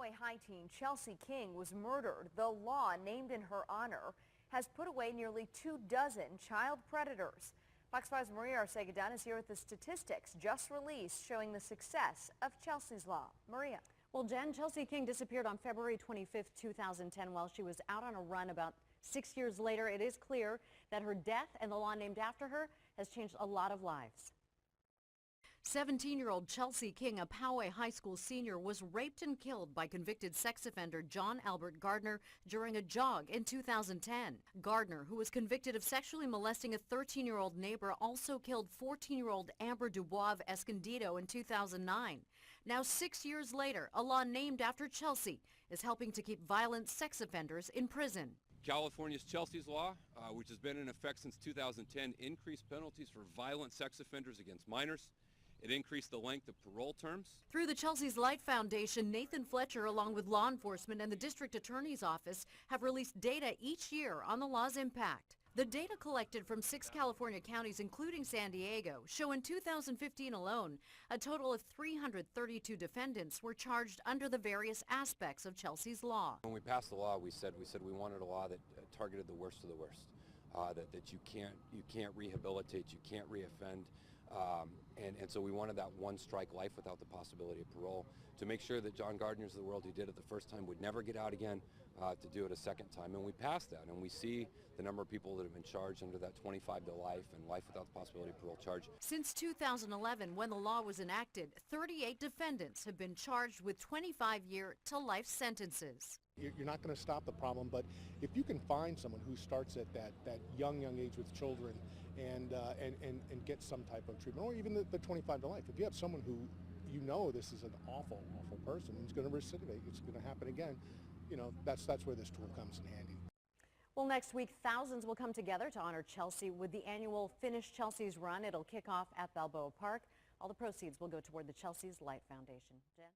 Poway High teen Chelsea King was murdered. The law named in her honor has put away nearly 24 child predators. Fox 5's Maria Arcega-Dunn is here with the statistics just released showing the success of Chelsea's Law. Maria. Well, Jen, Chelsea King disappeared on February 25th, 2010 while she was out on a run. About 6 years later, it is clear that her death and the law named after her has changed a lot of lives. 17-year-old Chelsea King, a Poway High School senior, was raped and killed by convicted sex offender John Albert Gardner during a jog in 2010. Gardner, who was convicted of sexually molesting a 13-year-old neighbor, also killed 14-year-old Amber Dubois of Escondido in 2009. Now, 6 years later, a law named after Chelsea is helping to keep violent sex offenders in prison. California's Chelsea's Law, which has been in effect since 2010, increased penalties for violent sex offenders against minors. It increased the length of parole terms. Through the Chelsea's Light Foundation, Nathan Fletcher, along with law enforcement and the district attorney's office, have released data each year on the law's impact. The data collected from 6 California counties, including San Diego, show in 2015 alone, a total of 332 defendants were charged under the various aspects of Chelsea's Law. When we passed the law, we said we wanted a law that targeted the worst of the worst. That you can't rehabilitate, you can't reoffend, and so we wanted that one strike life without the possibility of parole to make sure that John Gardners of the world who did it the first time would never get out again to do it a second time. And we passed that, and we see the number of people that have been charged under that 25 to life and life without the possibility of parole charge. Since 2011, when the law was enacted, 38 defendants have been charged with 25-year to life sentences. You're not going to stop the problem, but if you can find someone who starts at that young age with children and get some type of treatment, or even the 25 to life, if you have someone who you know this is an awful person who's going to recidivate, it's going to happen again, you know, that's where this tool comes in handy. Well, next week, thousands will come together to honor Chelsea with the annual Finish Chelsea's Run. It'll kick off at Balboa Park. All the proceeds will go toward the Chelsea's Light Foundation. Jen?